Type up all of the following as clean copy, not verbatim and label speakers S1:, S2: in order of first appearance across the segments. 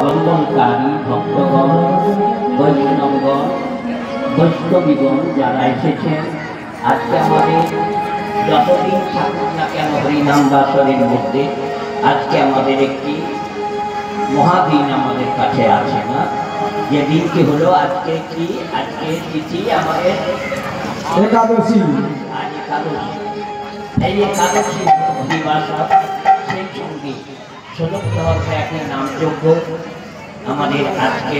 S1: বন্ধনকারী ভক্তগণ, বৈষ্ণবগণ, বৈষ্ণবীগণ যারা এসেছেন, আজকে আমাদের যতদিন থাকুক না কেন হরিনাম বাসরের মধ্যে আজকে আমাদের একটি মহাদিন আমাদের কাছে আছে না, যে দিনটি হলো আজকে কি, আজকে তিথি আমাদের একাদশী। আজ একাদশী, এই একাদশী হরিবাসর, সেই সঙ্গে 16 নামযজ্ঞ আমাদের আজকে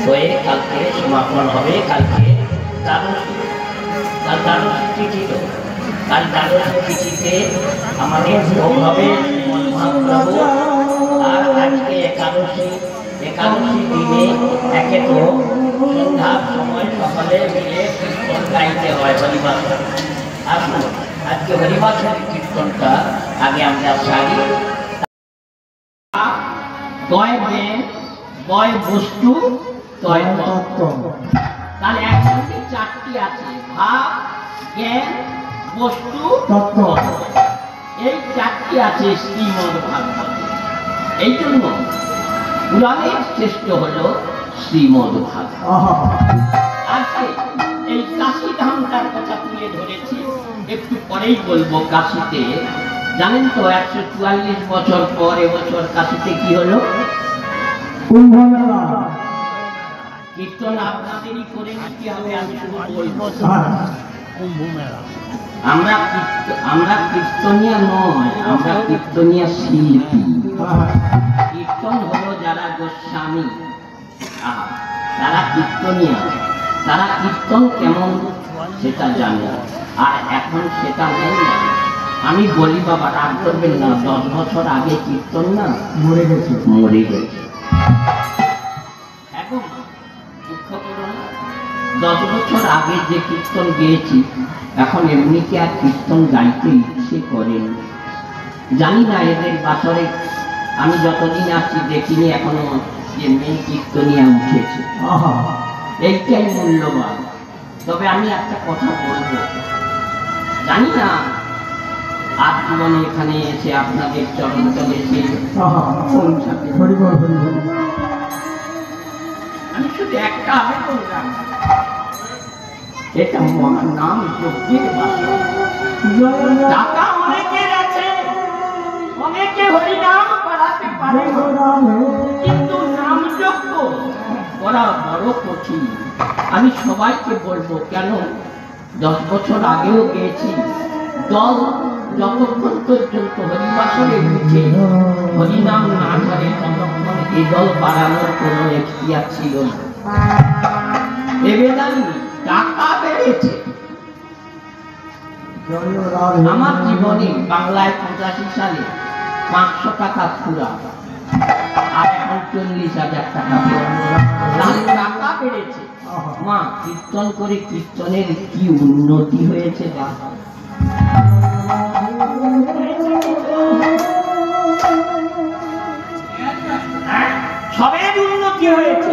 S1: হয়ে কালকে সমাপন হবে। কালকে দ্বাদশী, কাল দ্বাদশী তিথি, কাল দ্বাদশী তিথিতে আমাদের ভোগ হবে মহাপ্রভু। আর আজকে একাদশী, একাদশী দিনে একে তো সন্ধ্যার সময় সকালে মিলে কীর্তন গাইতে হয় হরিবাসর। আসুন আজকে হরিবাসরের কীর্তনটা আগে আমরা সারি। তয় জ্ঞান, বয় বস্তু, তয় তত্ত্ব। তাহলে একসাথে চারটি আছে, ভাব, জ্ঞান, বস্তু, তত্ত্ব। এই চারটি আছে শ্রীমদ ভাগবতে। এই জন্য পুরাণের শ্রেষ্ঠ হলো শ্রীমদ ভাগবত। আজকে এই কাশী ধামটার কথা তুলে ধরেছি, একটু পরেই বলবো। কাশীতে জানেন তো 144 বছর পর এবছর কাশীতে কি হলো? কুম্ভ মেলা। কীর্তন আপনাদেরই করে নিতে হবে, আমি শুধু বলবো। কুম্ভ মেলা। আমরা কীর্তনিয়া নয়, আমরা কীর্তনিয়া শিল্পী। কীর্তন হলো যারা গোস্বামী, তারা কীর্তনিয়া, তারা কীর্তন কেমন সেটা জানে। আর এখন সেটা নেই না। আমি বলি বাবা, রাগ করবেন না, 10 বছর আগে কীর্তন না মরে গেছে, মরে গেছে। এখন দুঃখ করো না, 10 বছর আগে যে কীর্তন গেয়েছি এখন এমনি কি আর কীর্তন গাইতে ইচ্ছে করেন? জানি না এদের বাসরে আমি যতদিন আসছি দেখিনি এখনো যে মেয়ে কীর্তনিয়া উঠেছে। এইটাই মূল্যবান। তবে আমি একটা কথা বলবো, জানি না আজ জীবনে এখানে এসে আপনাদের চরণ তলে এসে আমি শুধু একটা আবেদন রাখি, এটা নাম যজ্ঞের বাসা। টাকা অনেকের আছে, অনেকে হরিনাম করাতে পারে, কিন্তু নাম যজ্ঞ করা বড় কঠিন। আমি সবাইকে বলবো, কেন 10 বছর আগেও গিয়েছি, দল যতক্ষণ পর্যন্ত হরিবাসরে উঠে হরিনাম না করে ততক্ষণ এই দল বাড়ানোর কোনো এখতিয়ার ছিল না। এবেদানি টাকা বেড়েছে। আমার জীবনে বাংলায় 85 সালে 500 টাকা ফুরা, আর এখন 40,000 টাকা টাকা বেড়েছে। মা, কীর্তন করে কীর্তনের কি উন্নতি হয়েছে বা সবের উন্নতি হয়েছে।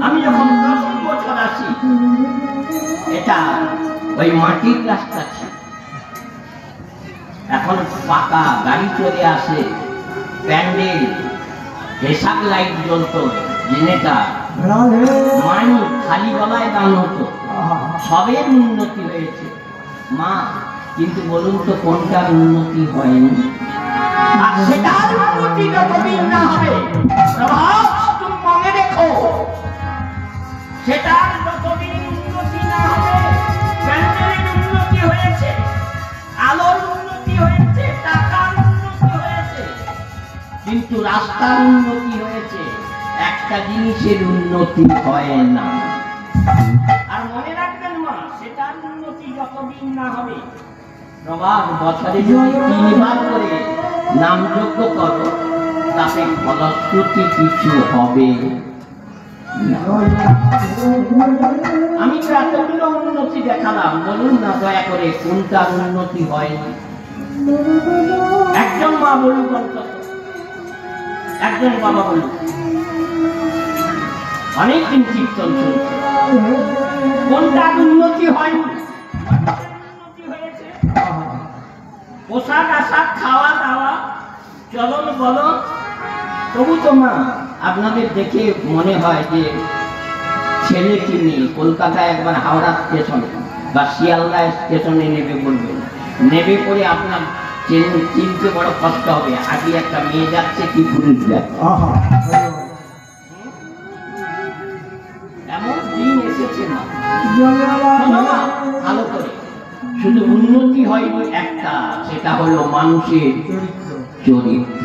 S1: আমি যখন 10 বছর আসি, এটা ওই মাটির রাস্তা ছিল, এখন পাকা গাড়ি চলে আসে, প্যান্ডেল, হেসাক লাইট জ্বলত, জেনারেটর, মাইক খালি গলায় গান হতো, সবের উন্নতি হয়েছে। মা, কিন্তু বলুন তো কোনটার উন্নতি হয়নি? আর সেটার উন্নতি যতদিন না হবে, প্রভাব তুমি মনে রেখো, সেটার যতদিন উন্নতি না হবে, প্যান্ডেলের উন্নতি হয়েছে, আলোর উন্নতি হয়েছে, টাকার উন্নতি হয়েছে, কিন্তু রাস্তার উন্নতি হয়েছে, একটা জিনিসের উন্নতি হয় না। আর মনে রাখবেন মা, সেটার উন্নতি যতদিন না হবে, প্রভাব বছরে যদি 3 বার করে নামযজ্ঞ করো, তাতে ফলশ্রুতি কিছু হবে না। আমি তো এতগুলো উন্নতি দেখালাম, বলুন না দয়া করে কোনটার উন্নতি হয়নি? একজন মা বলুন, অন্তত একজন বাবা বলুন। অনেকদিন কীর্তন চলছে, কোনটার উন্নতি হয়নি? উন্নতি হয়েছে পোশাক আশাক, খাওয়া দাওয়া, চলন বলন, তবু তো মা আপনাদের দেখে মনে হয় যে ছেলে কি নেই। কলকাতায় একবার হাওড়া স্টেশন বা শিয়ালদা স্টেশনে নেবে বলবেন, নেবে পরে আপনার চিনতে বড় কষ্ট হবে, আগে একটা মেয়ে যাচ্ছে কি পুরুষ যাচ্ছে। এমন দিন এসেছে না ভালো করে। শুধু উন্নতি হয়নি একটা, সেটা হলো মানুষের চরিত্র।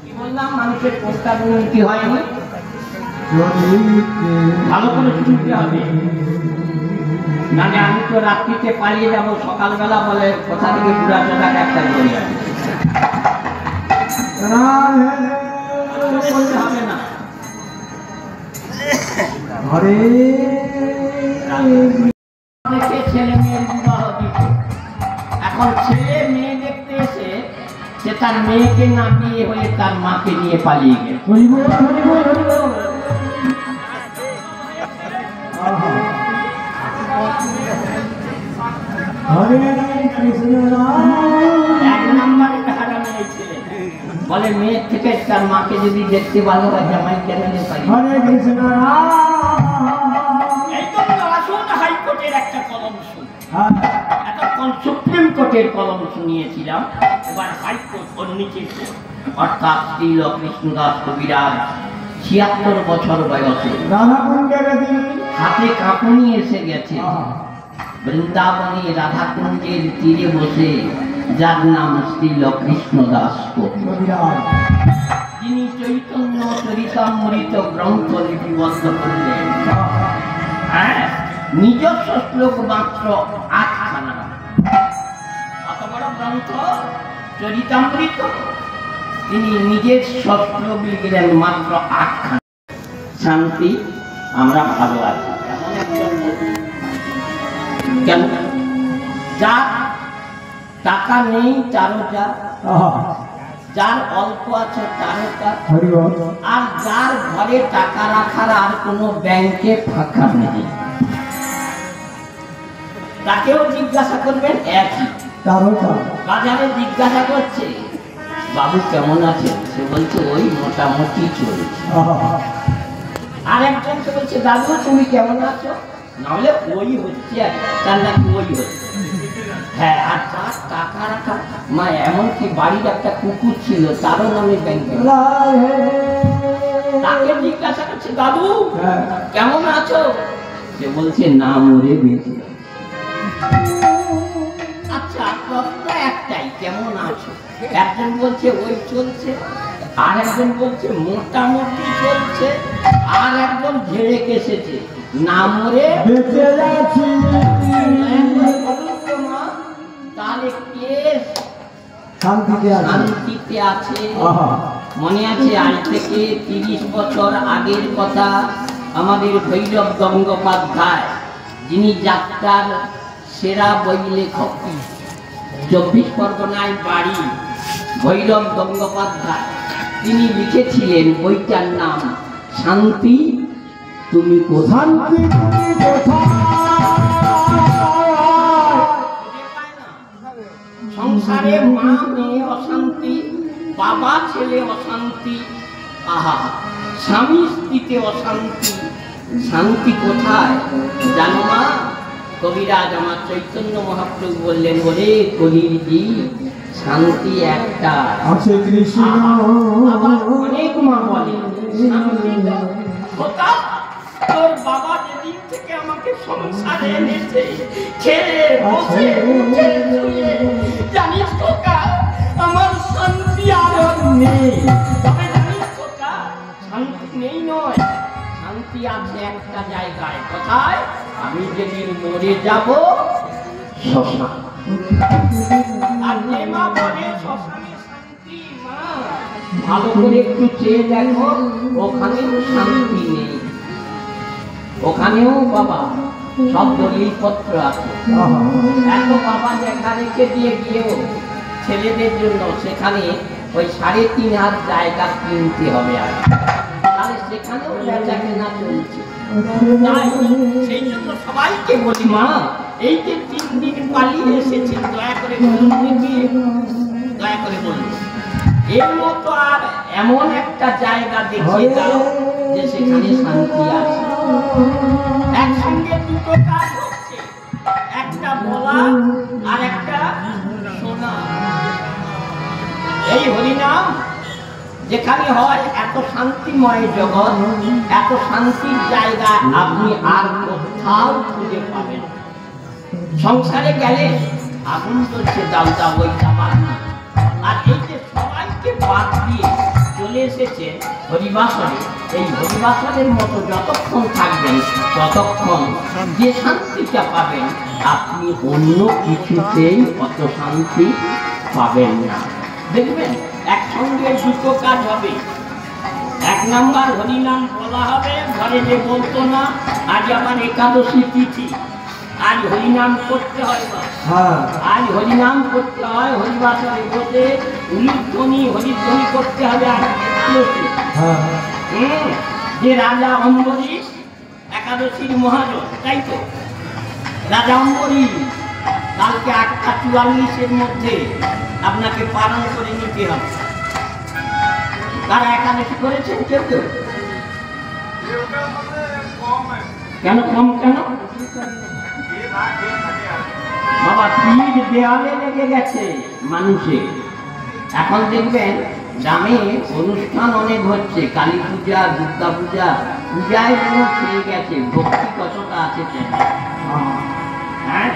S1: কি বললাম? মানুষের কোনটা উন্নতি হয়নি ভালো করে শুনতে হবে, নাহলে আমি তো রাত্রিতে পালিয়ে যাবো, সকালবেলা বলে কোথা থেকে পুরা টাকা একটা করে আসবে, হবে না। ছেলে মেয়ের বিবাহ দিত, এখন ছেলে মেয়ে দেখতে এসে সে তার মেয়েকে না বিয়ে হয়ে তার মাকে নিয়ে পালিয়ে গেল। এক নম্বরে হারামে এই ছেলে বলে মেয়ের থেকে তার মাকে যদি দেখতে ভালো হয় জামাই কেন নিয়ে পালিয়ে। হাইকোর্টের একটা কলম শুনি, এতক্ষণ সুপ্রিম কোর্টের কলম শুনিয়েছিলাম, এবার হাইকোর্ট ওর নিচে অর্থাৎ শ্রীল কৃষ্ণদাস কবিরাজ ৭৬ বছর বয়সে হাতে কাঁপুনি এসে গেছে, বৃন্দাবনে রাধাকুঞ্জের তীরে বসে, যার নাম শ্রীল কৃষ্ণদাস কবিরাজ, যিনি চৈতন্য চরিতামৃত গ্রন্থ লিপিবদ্ধ করলেন। নিজস্ব শ্লোক মাত্র ৮খানা, অত বড় গ্রন্থ চরিতামৃত, তিনি নিজের শ্লোক লিখলেন মাত্র ৮খানা। শান্তি, আমরা ভালো আছি। কেন? যার টাকা নেই তারও যা, যার অল্প আছে তারও তা, আর যার ঘরে টাকা রাখার আর কোনো ব্যাংকে ফাঁকা নেই, তাকেও জিজ্ঞাসা করবেন একই। বাজারে জিজ্ঞাসা করছে বাবু কেমন আছে, সে বলছে ওই মোটামুটি চলছে। আর একজনকে বলছে দাদু তুমি কেমন আছো, নাহলে ওই হচ্ছে, তার নাকি ওই হচ্ছে। হ্যাঁ, আর যার টাকা রাখা, মা এমনকি বাড়ির একটা কুকুর ছিল তারও নামে ব্যাংকে, তাকে জিজ্ঞাসা করছে দাদু কেমন আছো, সে বলছে না মরে বেঁচে। আচ্ছা, প্রশ্ন একটাই, কেমন আছো? একজন বলছে ওই চলছে, আর একজন বলছে মোটামুটি চলছে, আর একজন ঝেড়ে কেসেছে না মরে বেঁচে যাচ্ছি। তাহলে কে শান্তিতে আছে? মনে আছে আজ থেকে ৩০ বছর আগের কথা, আমাদের ভৈরব গঙ্গোপাধ্যায়, যিনি যাত্রার সেরা বই লেখক, ২৪ পরগনায় বাড়ি, ভৈরব গঙ্গোপাধ্যায়, তিনি লিখেছিলেন বইটার নাম শান্তি তুমি কোথায়। সংসারে মা মেয়ে অশান্তি, বাবা ছেলে অশান্তি, আহা স্বামী স্ত্রীতে অশান্তি, শান্তি কোথায় জানো মা? কবিরাজ আমার চৈতন্য মহাপ্রভু বললেন, বলে কলিরজি শান্তি একটা আছে কৃষ্ণ। আবার অনেক মা বলে তোর বাবা যেদিন থেকে আমাকে সংসারে এনেছে, খেয়ে বসে উঠে শুয়ে, জানিস খোকা আমার শান্তি আর নেই। তবে জানিস খোকা শান্তি নেই নয়, শান্তি আছে একটা জায়গায়। কোথায়? আমি যেদিন মরে যাব শ্মশান। আর যে মা বলে শ্মশানে শান্তি, মা ভালো করে একটু চেয়ে দেখো, ওখানেও শান্তি নেই। ওখানেও বাবা সব দলিলপত্র আছে, এত বাবা দেখা রেখে দিয়ে গিয়েও ছেলেদের জন্য সেখানে ওই ৩.৫ হাত জায়গা কিনতে হবে, আর তাহলে সেখানেও বেচা কেনা চলছে। সেই জন্য সবাইকে বলি মা এই যে 3 দিন পালিয়ে এসেছেন, দয়া করে বলুন দেখি, দয়া করে বলুন এর মতো আর এমন একটা জায়গা দেখিয়ে দাও যে সেখানে শান্তি আছে। একসঙ্গে দুটো কাজ হচ্ছে, একটা বলা আর একটা শোনা। এই হরিনাম যেখানে হয়, এত শান্তিময় জগৎ, এত শান্তির জায়গা আপনি আর কোথাও খুঁজে পাবেন। সংসারে গেলে আগুন চলছে, দাও দাও ওই যাবার না। আর এই যে সবাইকে বাদ দিয়ে চলে এসেছে হরিবাসরে, এই হরিবাসরের মতো যতক্ষণ থাকবেন ততক্ষণ যে শান্তিটা পাবেন আপনি অন্য কিছুতেই অত শান্তি পাবেন না। দেখবেন একসঙ্গে দুটো কাজ হবে। 1 নাম্বার হরিনাম বলা হবে, ঘরে যে বলতো না আজ আমার একাদশী তিথি, আজ হরিনাম করতে হয়, আজ হরিনাম করতে হয়, হরিবাসরে বসে উলুধ্বনি হরিধ্বনি করতে হবে। আজ একাদশী, যে রাজা অম্বরীশ একাদশীর মহাজন, তাই তো? রাজা অম্বরীশ কালকে 8:44-এর মধ্যে আপনাকে পালন করে নিতে হবে। তারা একাদশী করেছেন কেউ কেউ? কেন কম? কেন বাবা? পীর দেওয়ালে লেগে গেছে মানুষের। এখন দেখবেন গ্রামে অনুষ্ঠান অনেক হচ্ছে, কালী পূজা, দুর্গা পূজা, পূজায় যেন খেয়ে গেছে, ভক্তি কতটা আছে সেটা। হ্যাঁ,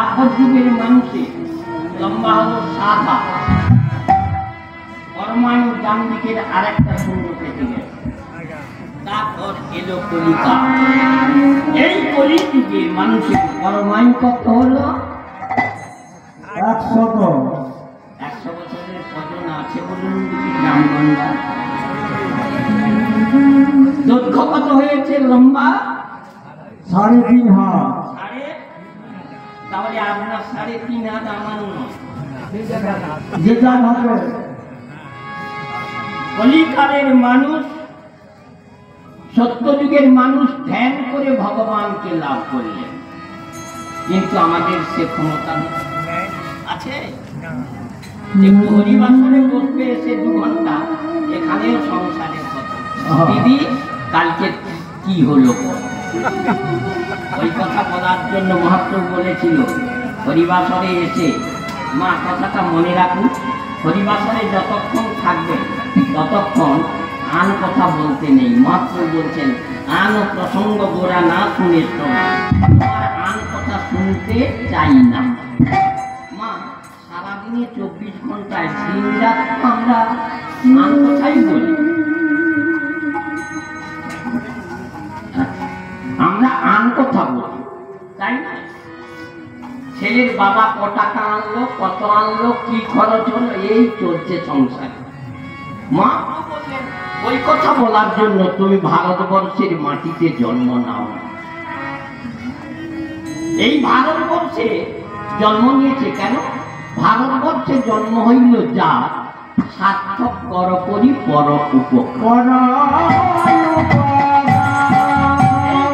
S1: দ্বাপর যুগের মানুষের লম্বা হলো 7 হাত। পরমায়ু ডান দিকের আরেকটা শূন্য কেটে গেল। তারপর এলো কলিকা। এই কলিযুগে মানুষের পরমায়ু কত হলো?
S2: 100।
S1: 100 বছরের কজন আছে বলুন গ্রামগঞ্জা? দৈর্ঘ্য কত হয়েছে লম্বা?
S2: 3.5 হাত।
S1: তাহলে আপনার 3.5 হাত, আমার নয়।
S2: যে যার হবে।
S1: কলিকালের মানুষ, সত্যযুগের মানুষ ধ্যান করে ভগবানকে লাভ করলেন, কিন্তু আমাদের সে ক্ষমতা আছে? একটু হরিবাসরে বসবে এসে 2 ঘন্টা, এখানেও সংসারের কথা। দিদি কালকে কি হলো? ওই কথা বলার জন্য মহাপ্রভু বলেছিল হরিবাসরে এসে, মা কথাটা মনে রাখুন, হরিবাসরে যতক্ষণ থাকবে ততক্ষণ আন কথা বলতে নেই। মহাপ্রভু বলছেন আন প্রসঙ্গ গোড়া না শুনে তোমার আন কথা শুনতে চাই না। মা সারাদিনে 24 ঘন্টায় দিন রাত আমরা আন কথাই বলি। আমরা আন কথা বলি, তাই না? ছেলের বাবা ক টাকা আনলো, কত আনলো, কি খরচ হলো, এই চলছে সংসারে। মা বললেন ওই কথা বলার জন্য তুমি ভারতবর্ষের মাটিতে জন্ম নাও। এই ভারতবর্ষে জন্ম নিয়েছে কেন? ভারতবর্ষে জন্ম হইল যা সার্থক কর করি পর উপকার।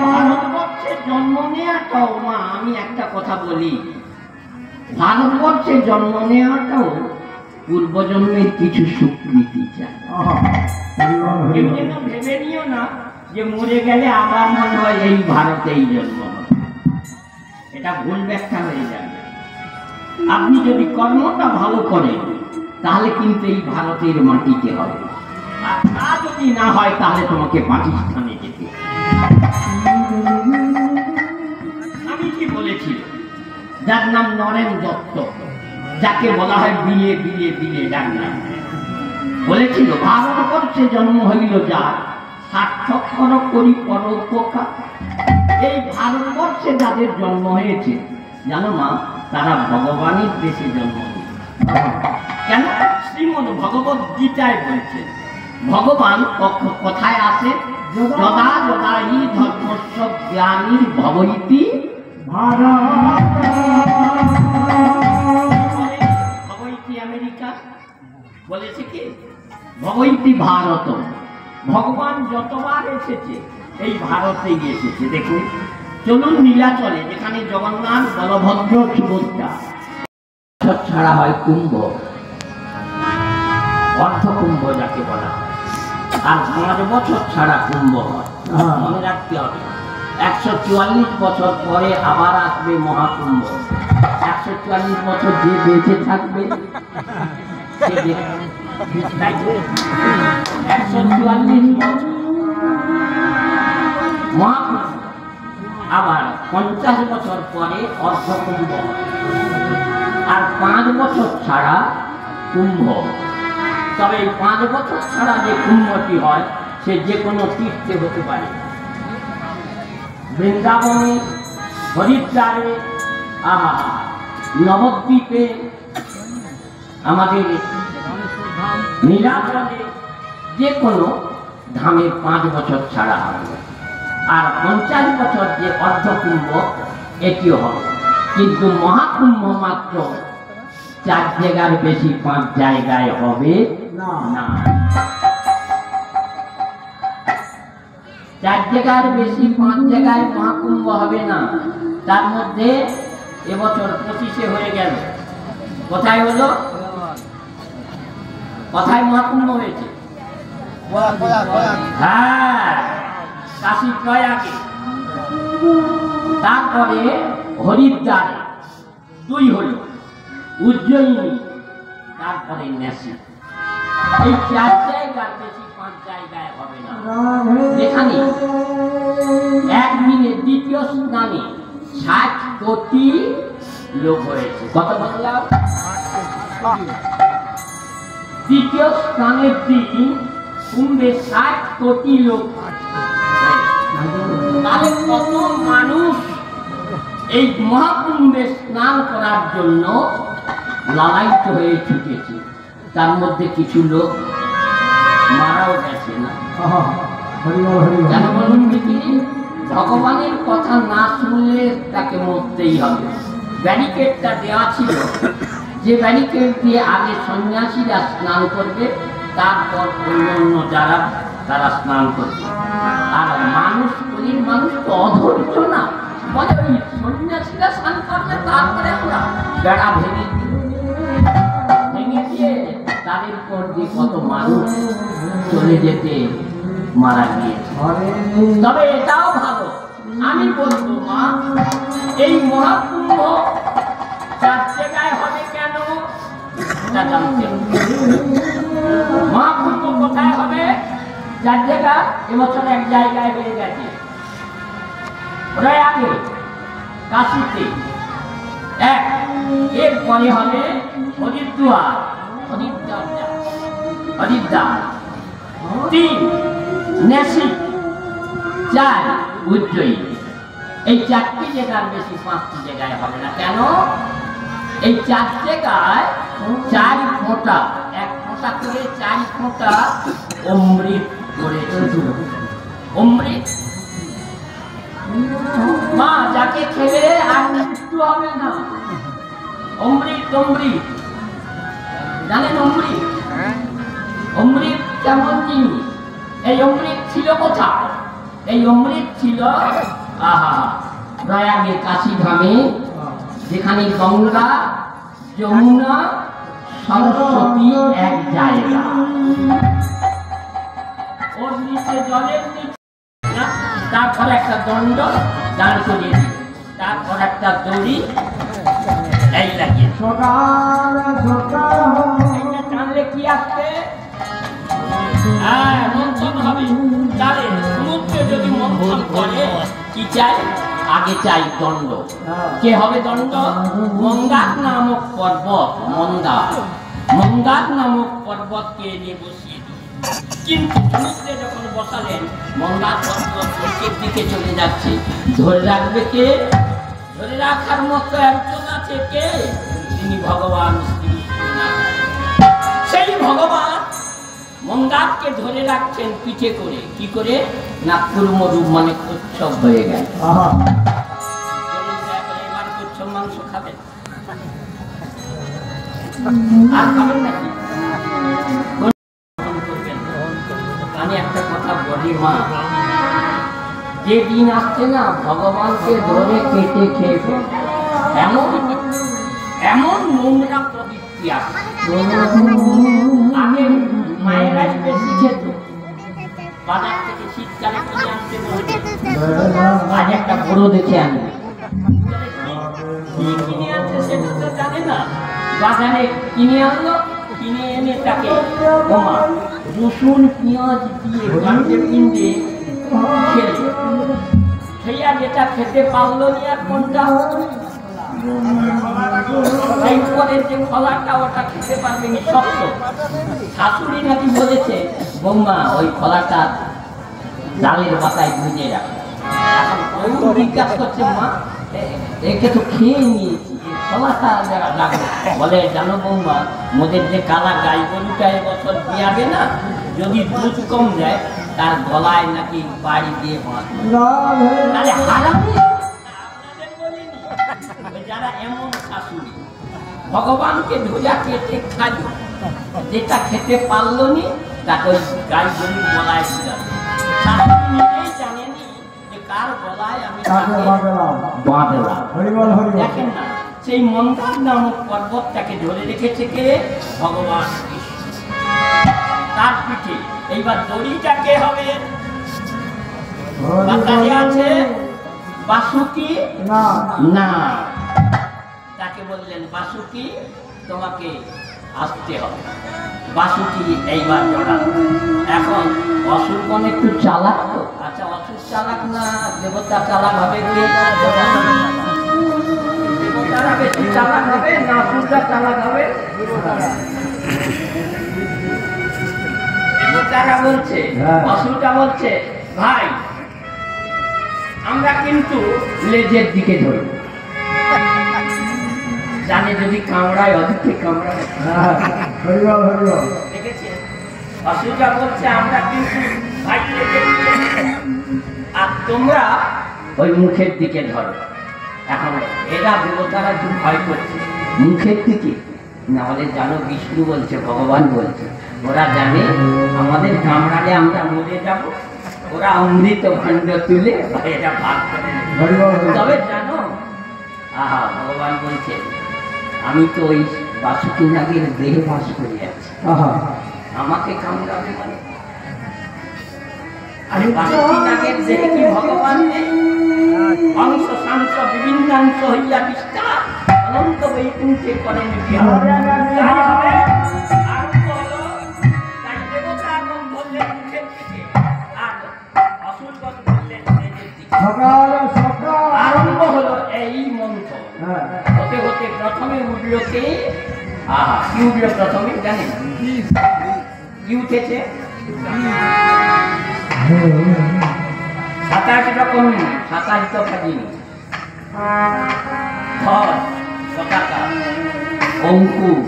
S1: ভারতবর্ষে জন্ম নেওয়াটাও, মা আমি একটা কথা বলি, ভারতবর্ষে জন্ম নেওয়াটাও পূর্বজন্মের কিছু স্বীকৃতি চায়। কেউ যেন ভেবে নিও না যে মরে গেলে আবার মনে হয় এই ভারতেই জন্ম হবে, এটা ভুল ব্যাখ্যা হয়ে যাবে। আপনি যদি কর্মটা ভালো করেন তাহলে কিন্তু এই ভারতের মাটিতে হবে, আর তা যদি না হয় তাহলে তোমাকে পাকিস্তানে যেতে হবে। আমি কি বলেছি, যার নাম নরেন দত্ত, যাকে বলা হয় বিলে বিলে বিলে ডাক্তার, বলেছিল ভারতবর্ষে জন্ম হইল যার সার্থক কর করি পর উপকার। এই ভারতবর্ষে যাদের জন্ম হয়েছে জানো মা, তারা ভগবানের দেশে জন্ম হয়েছে। কেন? শ্রীমদ ভগবত গীতায় বলছে ভগবান কোথায় আছে? যদা যদা হি ধর্মস্য জ্ঞানীর ভবইতি ভারত। ভবইতি আমেরিকা, বলেছে কি ভবইতি ভারত। ভগবান যতবার এসেছে এই ভারতেই এসেছে। দেখুন, চলুন নীলাচলে, যেখানে জগন্নাথ বলভদ্র সুভদ্রা। ছাড়া হয় কুম্ভ, অর্ধ কুম্ভ যাকে বলা হয়, আর 5 বছর ছাড়া কুম্ভ হয়। মনে রাখতে হবে 144 বছর পরে আবার আসবে মহাকুম্ভ। 144 বছর যে বেঁচে থাকবে সে 144 বছর মহাকুম্ভ, আবার 50 বছর পরে অর্ধকুম্ভ, আর 5 বছর ছাড়া কুম্ভ। তবে এই 5 বছর ছাড়া যে কুম্ভটি হয় সে যে কোনো তীর্থে হতে পারে। বৃন্দাবনে, হরিদ্বারে, নবদ্বীপে, আমাদের নীলাচলে, যে কোনো ধামে 5 বছর ছাড়া হবে। আর 50 বছর যে অর্ধকুম্ভ এটিও হবে, কিন্তু মহাকুম্ভ মাত্র 4 জায়গার বেশি 5 জায়গায় হবে না। 4 জায়গার বেশি 5 জায়গায় মহাকুম্ভ হবে না। তার মধ্যে এবছর 25-এ হয়ে গেল। কোথায় হলো? কোথায় মহাকুম্ভ হয়েছে? হ্যাঁ, কাশী প্রয়াগে। তারপরে হরিদ্বারে 2 হলো, উজ্জয়িনী, তারপরে নাসিক। এই 4 জায়গার বেশি 5 জায়গায় হবে না। যেখানে 1 দিনে দ্বিতীয় স্নানে 60 কোটি লোক হয়েছে। কত বললাম? তৃতীয় স্নানের দিন কুম্ভে 60 কোটি লোক। তাহলে কত মানুষ এই মহাকুম্ভে স্নান করার জন্য লালায়িত হয়ে ছুটেছে। তার মধ্যে কিছু লোক মারাও গেছে না। কেন বলুন দেখি? ভগবানের কথা না শুনলে তাকে মরতেই হবে। ব্যারিকেডটা দেওয়া ছিল, যে ব্যারিকেড দিয়ে আগে সন্ন্যাসীরা স্নান করবে, তারপর অন্য যারা তারা স্নান করবে। আর মানুষ মানুষ তো অধৈর্য না, বলে ওই সন্ন্যাসীরা স্নান করবে, তারপরে আমরা বেড়া ভেঙে দিয়ে তাদের পর দিয়ে কত মানুষ চলে যেতে মারা গিয়েছে। তবে এটাও ভালো, আমি বলবো মা, এই মহাকুম্ভ 4 জায়গায় হবে কেন তা জানতে হবে। মহাকুম্ভ কোথায় হবে? 4 জায়গা এবছর 1 জায়গায় হয়ে গেছে, প্রয়াগে, কাশীতে 1, এরপরে হবে হরিদ্বার, 3 নাসিক, 4 উজ্জয়িনী। এই 4টি জায়গার বেশি 5টি জায়গায় হবে না। কেন? এই 4 জায়গায় 4 ফোঁটা, 1 ফোঁটা করে 4 ফোঁটা অমৃত করেছে। অমৃত মা যাকে খেলে আর মৃত্যু হবে না। অমৃত, অমৃত জানেন? অমৃত, অমৃত কেমন জিনিস? এই অমৃত ছিল কোথায়? এই অমৃত ছিল প্রয়াগে, কাশীধামে, যেখানে গঙ্গা, যমুনা, সরস্বতী এক জায়গা। ওর নিচে, জলের নিচে, তারপর একটা দণ্ড দাঁড় করিয়ে দিল, তারপর একটা দড়ি এই লাগিয়ে টানলে কি আসবে? হ্যাঁ, মন্থন হবে। তাহলে সমুদ্রে যদি মন্থন করে কি চাই? আগে চাই দণ্ড। কে হবে দণ্ড? মন্দার নামক পর্বত, মন্দার নামক পর্বতকে এনে বসিয়ে দিই। কিন্তু সমুদ্রে যখন বসালেন, মন্দার পর্বত নিচের দিকে চলে যাচ্ছে। ধরে রাখবে কে? ধরে রাখার মতো একজন আছে। কে? তিনি ভগবান শ্রীকৃষ্ণ। সেই ভগবান মন্দারকে ধরে রাখছেন পিঠে করে। কি করে? না কুরুমরু, মানে কচ্ছপ হয়ে গেল। এবার কচ্ছপ মাংস খাবেন আর খাবেন নাকি? আমি একটা কথা বলি মা, যে দিন আসছে না ভগবানকে ধরে কেটে খেয়ে এমন এমন নোংরা প্রবৃত্তি আছে। আগে মায়েরা বেশি খেত, বাজার থেকে শীতকালে কিনে আনতে বলতো। আজ একটা বড় দেখে আনি, কিনে আনছে সেটা তো জানে না। বাজারে কিনে আনলো, কিনে এনে তাকে রসুন পেঁয়াজ দিয়ে গাঁটে পিণ্ডে খেলে, সেইয়া যেটা খেতে পারলো নি। আর কোনটা? এই উপরের যে খোলাটা, ওটা খেতে পারবে নি, শক্ত। শাশুড়ি নাকি বলেছে, বৌমা ওই খোলাটা ডালের পাতায় ভুজে রাখো। এখন জিজ্ঞাসা করছে, মা একে তো খেয়ে নিয়েছি, খোলাটা লাগবে। বলে, জানো বৌমা, মোদের যে কালা গাই গরুটা এবছর বিয়াবে না, যদি দুধ কম দেয় তার গলায় নাকি বাড়ি দিয়ে বাঁধবে। তাহলে হারামি যারা এমন শাশুড়ি ভগবানকে ধোয়া কেটে খাই, যেটা খেতে পারলো নি তাকে ওই গাই গরুর গলায় ছিলাম। শাশুড়ি নিজেই জানেনি যে কার গলায় আমি বাঁধলাম। দেখেন না, সেই মন্দার নামক পর্বতটাকে ধরে রেখেছে কে? ভগবান তার পিঠে। এইবার দড়িটা কে হবে? বাতাসে আছে বাসুকি না, তাকে বললেন বাসুকি তোমাকে আসতে হবে। বাসুকি এইবার জড়ান। এখন অসুর কোন একটু চালাক তো। আচ্ছা, অসুর চালাক না দেবতা চালাক হবে? কে? দেবতা দেবতারা বেশি চালাক হবে না পূজা চালাক হবে? দেবতারা বলছে, অসুরটা বলছে, ভাই আমরা কিন্তু লেজের দিকে ধরব, জানে যদি কামড়ায় অধিক কামড়ায়। দেখেছেন অসুরটা বলছে আমরা কিন্তু ভাই লেজের দিকে, আর তোমরা ওই মুখের দিকে ধরো। এখন এরা দেবতারা খুব ভয় করছে মুখের দিকে, নাহলে জানো বিষ্ণু বলছে, ভগবান বলছে, ওরা জানে আমাদের কামড়ালে আমরা মরে যাব, ওরা অমৃত ভাণ্ড তুলে এটা ভাগ করে নেবে। তবে জানো, আহা ভগবান বলছে আমি তো ওই বাসুকি নাগের দেহে বাস করে আছি, আমাকে কামড়াবে মানে? আরে বাসুকি নাগের দেহে কি ভগবান নেই? অংশ শাংশ বিভিন্নাংশ হইয়া বিস্তা অনন্ত বৈকুণ্ঠে করেন বিহার। তাই হবে আরম্ভ হলো, তাই দেবতা এখন ধরলেন মুখের দিকে আর অসুরগণ ধরলেন লেজের দিকে। আরম্ভ হলো এই মন্ত্র। হতে হতে প্রথমে উঠল কে? আহা, কি উঠল প্রথমে জানেন? কি উঠেছে? 27 রকম 27 দফা জিনিস। ধ্বজ, পতাকা, অঙ্কুর,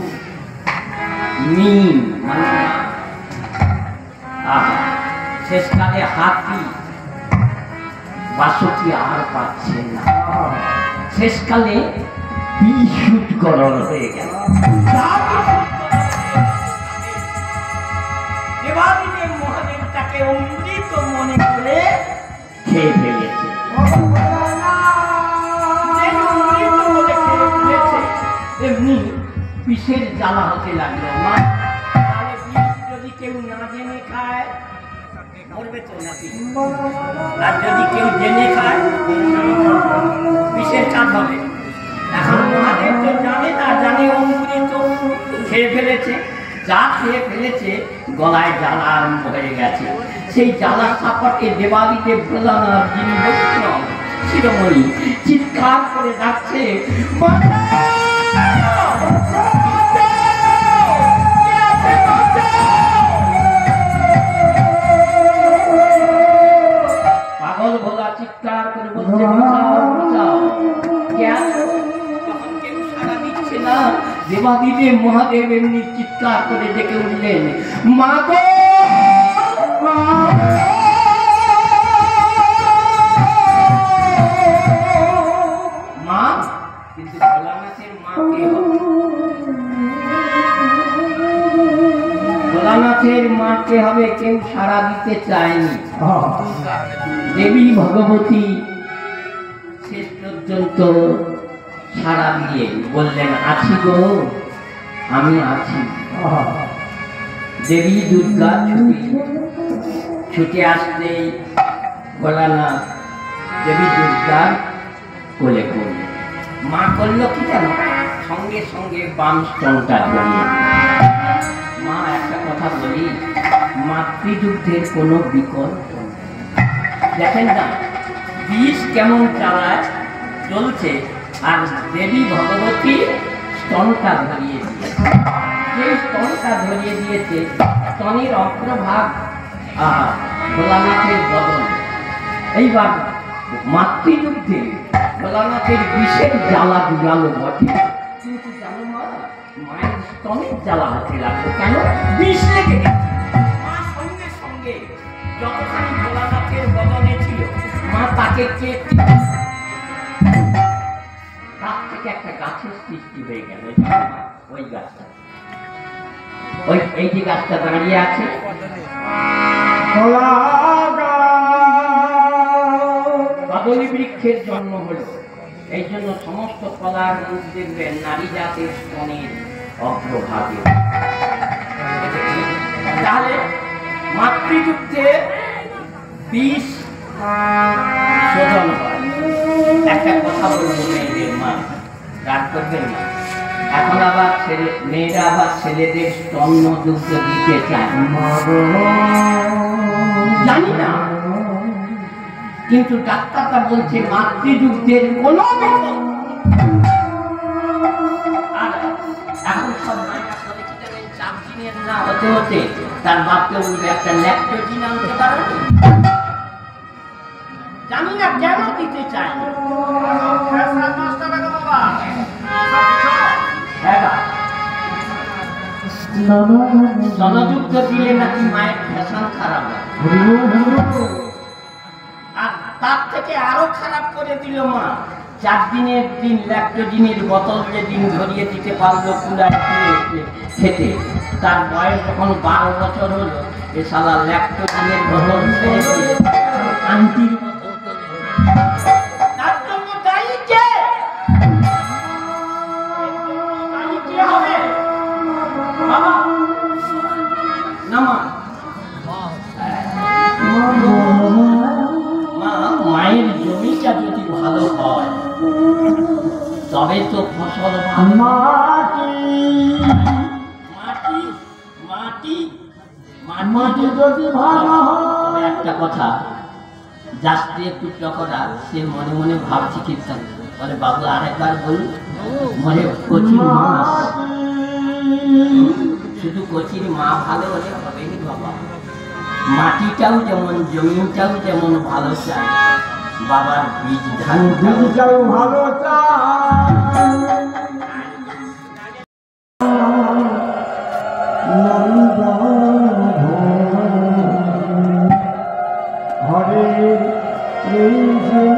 S1: মিম মানে আহা, শেষকালে হাতি, বাসুকি আর পাচ্ছেন না, শেষকালে বিশুদ্ধকরণ হয়ে গেল। দেবাদিদেব মহাদেব তাকে অমৃত মনে করে খেয়ে ফেলেছে। এমনি বিষের জ্বালা হতে লাগলো। মা তাহলে বিষ যদি কেউ না জেনে খায় মরবে তো নাকি? আর যদি কেউ জেনে খায় বিষের কাজ হবে। এখন মহাদেব তো জানে না, জানে অমৃত খেয়ে ফেলেছে, যা খেয়ে ফেলেছে গলায় জ্বালা আরম্ভ হয়ে গেছে। সেই জ্বালা সাপটে দেবাদিদেব ভোলানাথ যিনি বৈষ্ণব শিরোমণি চিৎকার করে ডাকছে, পাগল ভোলা চিৎকার করে বলছে, তখন কেউ সাড়া দিচ্ছে না। দেবাদিদেব মহাদেব এমনি চিৎকার করে ডেকে উঠলেন, মা গো মা। কিন্তু ভোলানাথের মা কে হবে? ভোলানাথের মা কে হবে? কেউ সাড়া দিতে চায়নি। দেবী ভগবতী শেষ পর্যন্ত সাড়া দিয়ে বললেন, আছি গো, আমি আছি। দেবী দুর্গা ছুটে আসতেই ভোলানাথ দেবী দুর্গার কোলে পড়লেন। মা করলো কি জানো? সঙ্গে সঙ্গে বাম স্তনটা ধরিয়ে। মা একটা কথা বলি, মাতৃযুদ্ধের কোনো বিকল্প নেই। দেখেন না বিষ কেমন চালায় চলছে, আর দেবী ভগবতী স্তনটা ধরিয়ে দিয়েছে। যে স্তনটা ধরিয়ে দিয়েছে, স্তনের অগ্রভাগ ভোলানাথের বদন। এইবার মাতৃযুদ্ধে ভোলানাথের বিষের জ্বালা দুলালো বটে, কিন্তু জানো মা, মায়ের স্তনের জ্বালা হতে লাগলো। কেন? বিষ লেগে গেছে। মা সঙ্গে সঙ্গে যতখানি ভোলানাথের বদনে ছিল, মা তাকে তার থেকে একটা গাছের সৃষ্টি হয়ে গেল। ওই গাছটা, ওই এই যে গাছটা দাঁড়িয়ে আছে, কদলী বৃক্ষের জন্ম হলো। এই জন্য সমস্ত কলার মুখ দেখবেন নারী জাতের স্তনের অগ্রভাগে। তাহলে মাতৃযুদ্ধে বিষ শোধন হয়। একটা কথা বলবো মেয়েদের, মা রাগ করবেন না, এখন আবার মেয়েরা আবার ছেলেদের স্তন্য দুগ্ধ দিতে চায়, জানি না, কিন্তু ডাক্তারটা বলছে মাতৃযুদ্ধের কোনো হতে হতে তার বাপকে বলবে একটা ল্যাকটোজিন আনতে পারবে? জানি না কেন দিতে চাই না। জলযুক্ত দিলে নাকি মায়ের ফ্যাশন খারাপ হয়, আর তার থেকে আরো খারাপ করে দিল মা। 4 দিনের দিন ল্যাকটোজিনের বোতল যেদিন ধরিয়ে দিতে পারলো কুলায় খেতে, তার বয়স যখন 12 বছর হলো, এ শালা ল্যাকটোজিনের বোতল ছেড়ে দিয়ে আন্টির বোতল তার জন্য দায়ী কে? দায়ী কে হবে? বাবা না মা, মায়ের জমিটা যদি ভালো হয় তবে তো ফসল ভালো।
S2: মাটি
S1: মাটি মাটি
S2: মাটি যদি ভালো হয়,
S1: তবে একটা কথা, যাস্তে একটু চকরা সে মনে মনে ভাবছি কীর্তন বলে, বাবু আরেকবার বলুন। মনে কচির মা, শুধু কচির মা ভালো হলে হবে নি বাবা, মাটিটাও যেমন জমিটাও যেমন ভালো চাই, বাবার বীজ ধানটাও
S2: বীজটাও ভালো চাই। হরে কৃষ্ণ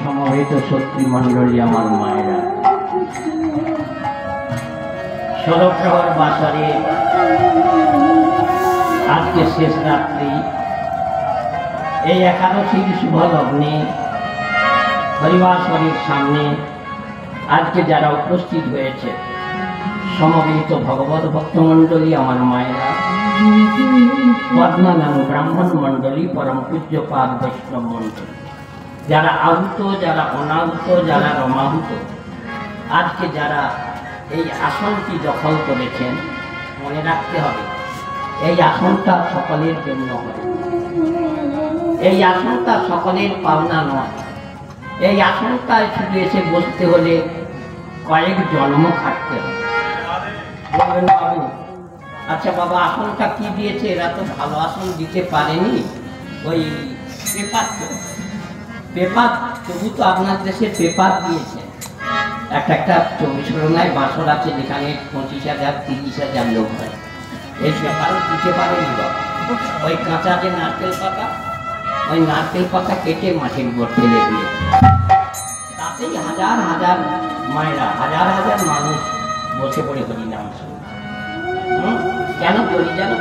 S1: সমবেত শক্তি মন্ডলী, আমার মায়েরা, 16 প্রহর বাসরে আজকে শেষ রাত্রি, এই একাদশীর শুভ লগ্নে হরিবাসরের সামনে আজকে যারা উপস্থিত হয়েছে, সমবেত ভগবত ভক্ত মন্ডলী, আমার মায়েরা, পদ্মনাম ব্রাহ্মণ মন্ডলী, পরম পূজ্যপাদ বৈষ্ণব মন্ডলী, যারা আহুত, যারা অনাহুত, যারা রমাহুত, আজকে যারা এই আসনটি দখল করেছেন, মনে রাখতে হবে এই আসনটা সকলের জন্য হয়, এই আসনটা সকলের পাওনা নয়। এই আসনটায় শুধু এসে বসতে হলে কয়েক জন্ম খাটতে হবে। বলবেন বাবু, আচ্ছা বাবা আসনটা কি দিয়েছে? এরা তো ভালো আসন দিতে পারেনি, ওই পেপার, তো পেপার, তবু তো আপনার দেশে পেপার দিয়েছে। একটা 24 রোনায় বাসর আছে যেখানে 25,000 30,000 লোক হয়, এই পেপারও দিতে পারেনি বাবা। ওই কাঁচা যে নারকেল পাতা, ওই নারকেল পাতা কেটে মাঠের উপর ফেলে দিয়েছে, তাতেই হাজার হাজার মায়েরা, হাজার হাজার মানুষ বসে পড়ে হরিনাম শুনছে। কেন করি জানো?